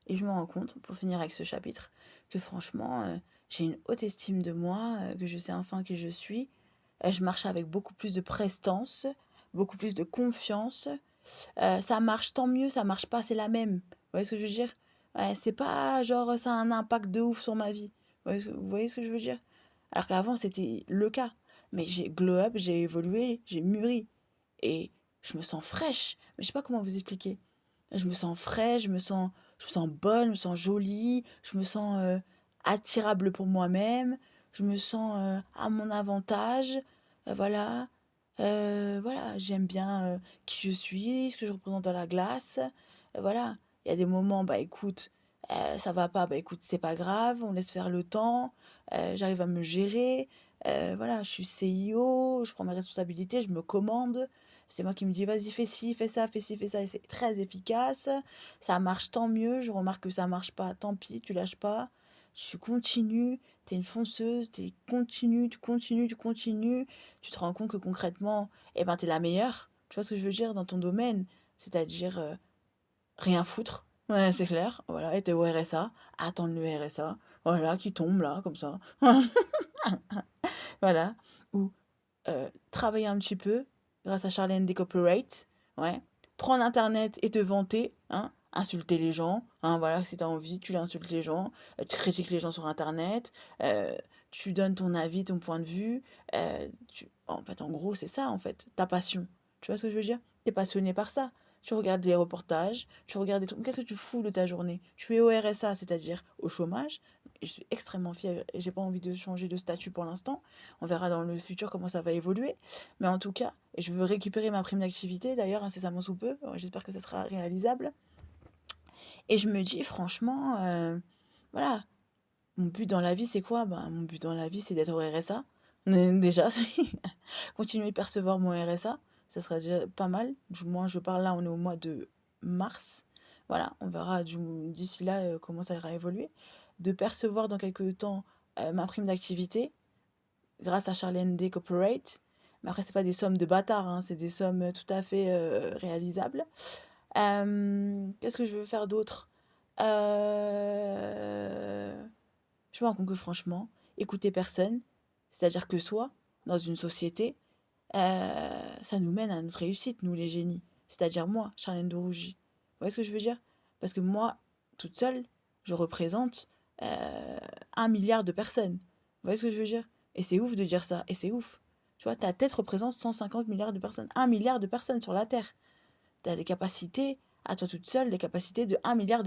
Et je me rends compte, pour finir avec ce chapitre, que franchement, j'ai une haute estime de moi, que je sais enfin qui je suis. Je marche avec beaucoup plus de prestance, beaucoup plus de confiance. Ça marche, tant mieux, ça marche pas, c'est la même. Vous voyez ce que je veux dire? Ouais, c'est pas genre ça a un impact de ouf sur ma vie. Vous voyez ce que je veux dire? Alors qu'avant, c'était le cas. Mais j'ai glow up, j'ai évolué, j'ai mûri. Et je me sens fraîche. Mais je sais pas comment vous expliquer. Je me sens fraîche, je me sens bonne, je me sens jolie, je me sens attirable pour moi-même, je me sens à mon avantage. Voilà. Voilà, j'aime bien qui je suis, ce que je représente dans la glace. Voilà. Il y a des moments, bah écoute, ça va pas, bah écoute, c'est pas grave, on laisse faire le temps, j'arrive à me gérer. Voilà, je suis CIO, je prends mes responsabilités, je me commande. C'est moi qui me dis, vas-y, fais ci, fais ça, fais ci, fais ça. Et c'est très efficace. Ça marche, tant mieux. Je remarque que ça marche pas, tant pis, tu lâches pas. Tu continues, t'es une fonceuse, t'es continue, tu continues, tu continues. Tu te rends compte que concrètement, eh ben, t'es la meilleure. Tu vois ce que je veux dire dans ton domaine? C'est-à-dire rien foutre. Ouais, c'est clair. Voilà, et t'es au RSA. Attendre le RSA. Voilà, qui tombe là, comme ça. Voilà. Ou travailler un petit peu grâce à Charlène des Corporate, ouais. Prendre internet et te vanter, hein, insulter les gens, hein, voilà, si tu as envie, tu insultes les gens, tu critiques les gens sur internet, euh, tu donnes ton avis, ton point de vue, en fait, en gros, c'est ça, en fait, ta passion. Tu vois ce que je veux dire? Tu es passionné par ça. Tu regardes des reportages, tu regardes des trucs. Qu'est-ce que tu fous de ta journée? Tu es au RSA, c'est-à-dire au chômage. Et je suis extrêmement fière et j'ai pas envie de changer de statut pour l'instant. On verra dans le futur comment ça va évoluer. Mais en tout cas, et je veux récupérer ma prime d'activité d'ailleurs incessamment sous peu. J'espère que ça sera réalisable. Et je me dis franchement, voilà, mon but dans la vie c'est quoi? Ben, mon but dans la vie c'est d'être au RSA. Déjà, continuer de percevoir mon RSA, ça serait déjà pas mal. Du moins, je parle là, on est au mois de mars. Voilà, on verra d'ici là comment ça ira évoluer. De percevoir dans quelques temps ma prime d'activité grâce à Charlène Day Corporate. Mais après, c'est pas des sommes de bâtards, hein, c'est des sommes tout à fait réalisables. Qu'est-ce que je veux faire d'autre? euh... Je me rends compte que franchement, écouter personne, c'est-à-dire que soi, dans une société, ça nous mène à notre réussite, nous les génies. C'est-à-dire moi, Charlène de Rougy. Vous voyez ce que je veux dire? Parce que moi, toute seule, je représente 1 milliard de personnes. Vous voyez ce que je veux dire? Et c'est ouf de dire ça, et c'est ouf. Tu vois, ta tête représente 150 milliards de personnes. 1 milliard de personnes sur la Terre. Tu as des capacités, à toi toute seule, des capacités de 1 milliard de